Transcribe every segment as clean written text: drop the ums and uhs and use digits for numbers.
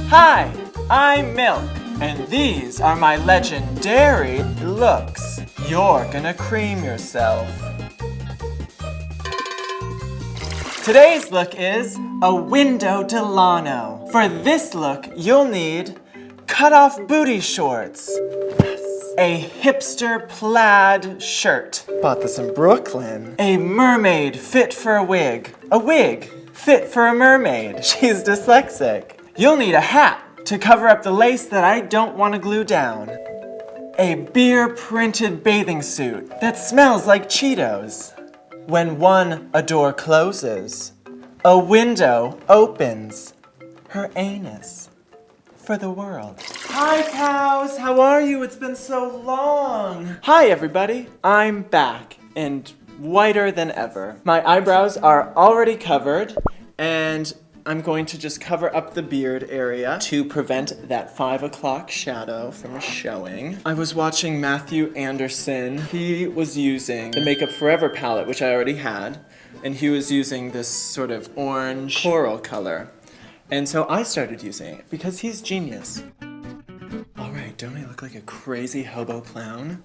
Hi, I'm Milk, and these are my legendary looks. You're gonna cream yourself. Today's look is Awindow Delano. For this look, you'll need cut-off booty shorts, a hipster plaid shirt. Bought this in Brooklyn. A mermaid fit for a wig fit for a mermaid. She's dyslexic. You'll need a hat to cover up the lace that I don't want to glue down. A beer-printed bathing suit that smells like Cheetos. When a door closes, a window opens. Her anus for the world. Hi cows, how are you? It's been so long. Hi everybody, I'm back and whiter than ever. My eyebrows are already covered and I'm going to just cover up the beard area to prevent that 5 o'clock shadow from showing. I was watching Matthew Anderson. He was using the Makeup Forever palette, which I already had, and he was using this sort of orange coral color. And so I started using it because he's genius. All right, don't I look like a crazy hobo clown?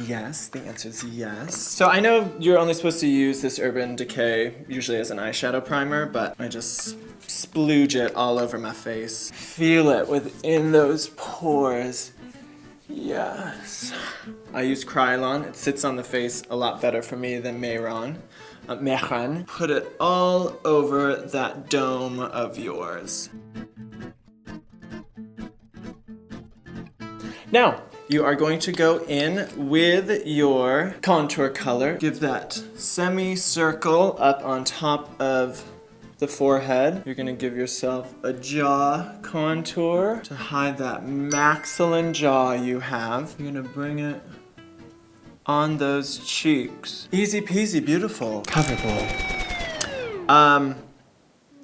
Yes, the answer is yes. So I know you're only supposed to use this Urban Decay usually as an eyeshadow primer, but I just splooge it all over my face. Feel it within those pores. Yes. I use Krylon. It sits on the face a lot better for me than Mehron. Put it all over that dome of yours. Now, you are going to go in with your contour color. Give that semicircle up on top of the forehead. You're gonna give yourself a jaw contour to hide that maxillin jaw you have. You're gonna bring it on those cheeks. Easy peasy, beautiful. Coverable.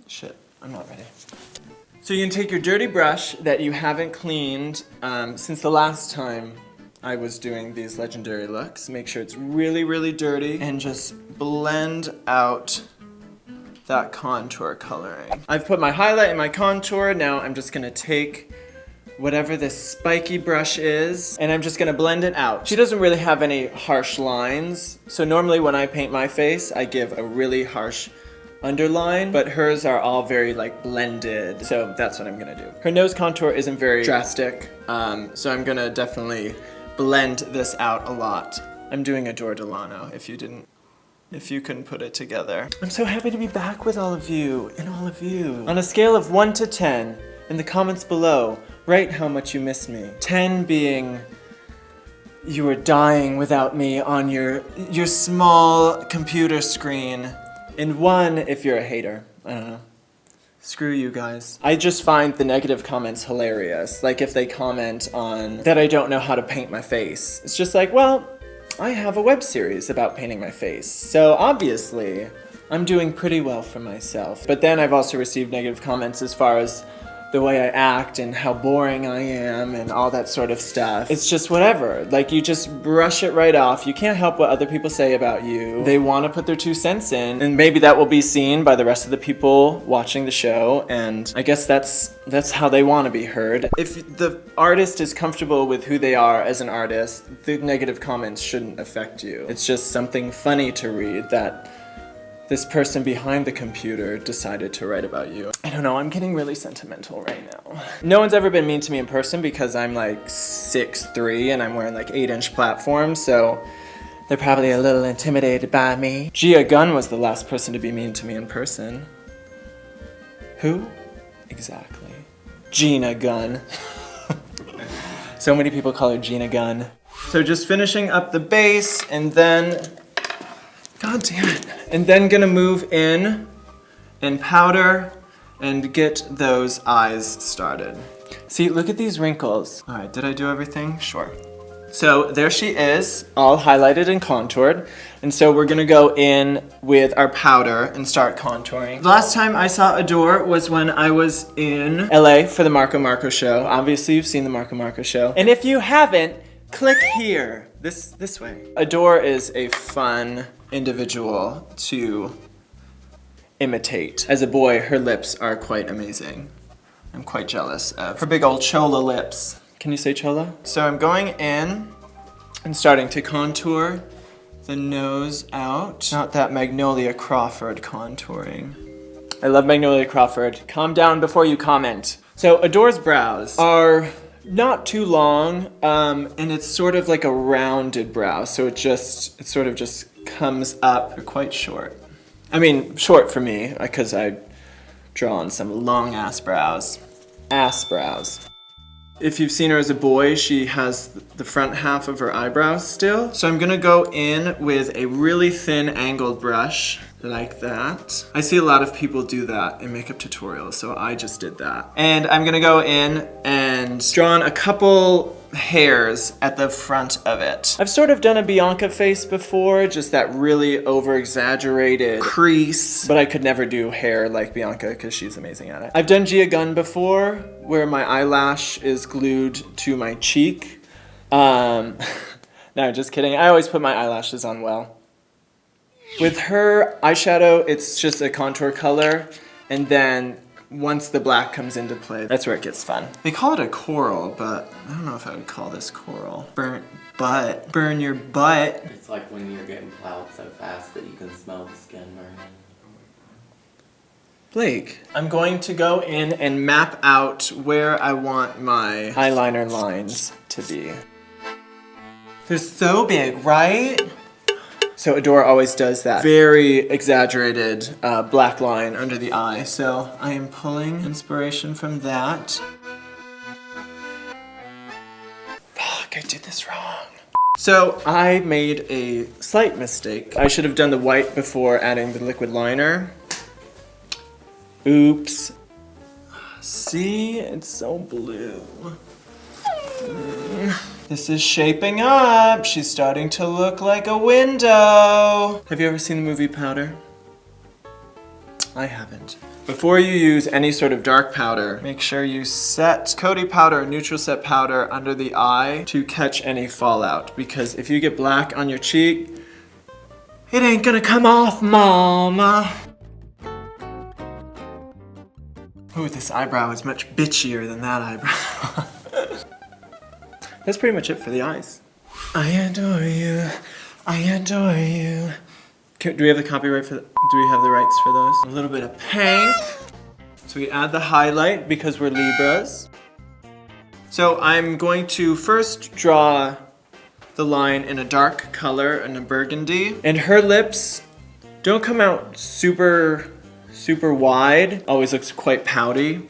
Shit, I'm not ready. So you can take your dirty brush that you haven't cleaned since the last time I was doing these legendary looks. Make sure it's really, really dirty and just blend out that contour coloring. I've put my highlight in my contour. Now I'm just gonna take whatever this spiky brush is and I'm just gonna blend it out. She doesn't really have any harsh lines. So normally when I paint my face, I give a really harsh underline, but hers are all very like blended. So that's what I'm gonna do. Her nose contour isn't very drastic. So I'm gonna definitely blend this out a lot. I'm doing Awindow Delano if you couldn't put it together. I'm so happy to be back with all of you and all of you. On a scale of 1 to 10, in the comments below, rate how much you miss me. 10 being you were dying without me on your small computer screen. And 1 if you're a hater. I don't know. Screw you guys. I just find the negative comments hilarious. Like if they comment on that I don't know how to paint my face. It's just like, well, I have a web series about painting my face. So obviously, I'm doing pretty well for myself. But then I've also received negative comments as far as the way I act and how boring I am and all that sort of stuff. It's just whatever. Like you just brush it right off. You can't help what other people say about you. They want to put their 2 cents in and maybe that will be seen by the rest of the people watching the show and I guess that's how they want to be heard. If the artist is comfortable with who they are as an artist, the negative comments shouldn't affect you. It's just something funny to read that this person behind the computer decided to write about you. I don't know, I'm getting really sentimental right now. No one's ever been mean to me in person because I'm like 6'3" and I'm wearing like 8-inch platforms, so they're probably a little intimidated by me. Gia Gunn was the last person to be mean to me in person. Who? Exactly. Gina Gunn. So many people call her Gina Gunn. So just finishing up the base and then, god damn it. And then gonna move in and powder and get those eyes started. See, look at these wrinkles. All right, did I do everything? Sure. So there she is, all highlighted and contoured. And so we're gonna go in with our powder and start contouring. The last time I saw Adore was when I was in LA for the Marco Marco show. Obviously you've seen the Marco Marco show. And if you haven't, click here, this way. Adore is a fun individual to imitate. As a boy, her lips are quite amazing. I'm quite jealous of her big old chola lips. Can you say chola? So I'm going in and starting to contour the nose out. Not that Magnolia Crawford contouring. I love Magnolia Crawford. Calm down before you comment. So Adore's brows are not too long, and it's sort of like a rounded brow. So it sort of just comes up. They're quite short. I mean, short for me, because I draw on some long ass brows. Ass brows. If you've seen her as a boy, she has the front half of her eyebrows still. So I'm gonna go in with a really thin angled brush, like that. I see a lot of people do that in makeup tutorials, so I just did that. And I'm gonna go in and draw on a couple hairs at the front of it. I've sort of done a Bianca face before, just that really over-exaggerated crease, but I could never do hair like Bianca because she's amazing at it. I've done Gia Gunn before, where my eyelash is glued to my cheek. No, just kidding. I always put my eyelashes on well. With her eyeshadow, it's just a contour color, and then once the black comes into play, that's where it gets fun. They call it a coral, but I don't know if I would call this coral. Burnt butt. Burn your butt. It's like when you're getting plowed so fast that you can smell the skin burning. Blake, I'm going to go in and map out where I want my eyeliner lines to be. They're so big, right? So Adore always does that very exaggerated black line under the eye. So I am pulling inspiration from that. Fuck, I did this wrong. So I made a slight mistake. I should have done the white before adding the liquid liner. Oops. See, it's so blue. This is shaping up. She's starting to look like a window. Have you ever seen the movie Powder? I haven't. Before you use any sort of dark powder, make sure you set Coty powder or neutral set powder under the eye to catch any fallout. Because if you get black on your cheek, it ain't gonna come off, mama. Ooh, this eyebrow is much bitchier than that eyebrow. That's pretty much it for the eyes. I adore you. I adore you. Do we have the copyright for do we have the rights for those? A little bit of pink. So we add the highlight because we're Libras. So I'm going to first draw the line in a dark color, in a burgundy. And her lips don't come out super wide. Always looks quite pouty.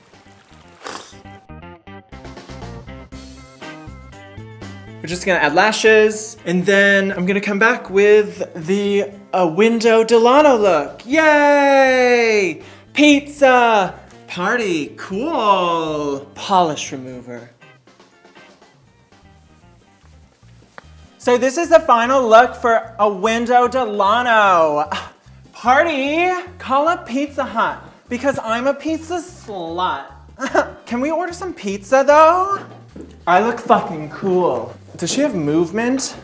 We're just gonna add lashes, and then I'm gonna come back with the Awindow Delano look. Yay! Pizza! Party, cool! Polish remover. So this is the final look for Awindow Delano. Party, call up Pizza Hut, because I'm a pizza slut. Can we order some pizza though? I look fucking cool. Does she have movement?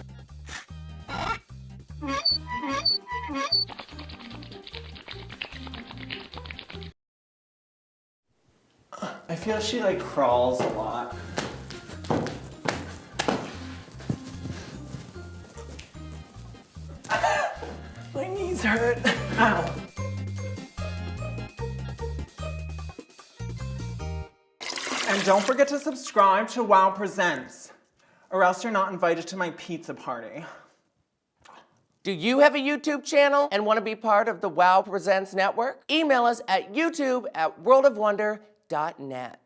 I feel she like crawls a lot. My knees hurt. Ow. And don't forget to subscribe to WOWPresents, or else you're not invited to my pizza party. Do you have a YouTube channel and want to be part of the WOWPresents network? Email us at youtube@worldofwonder.net.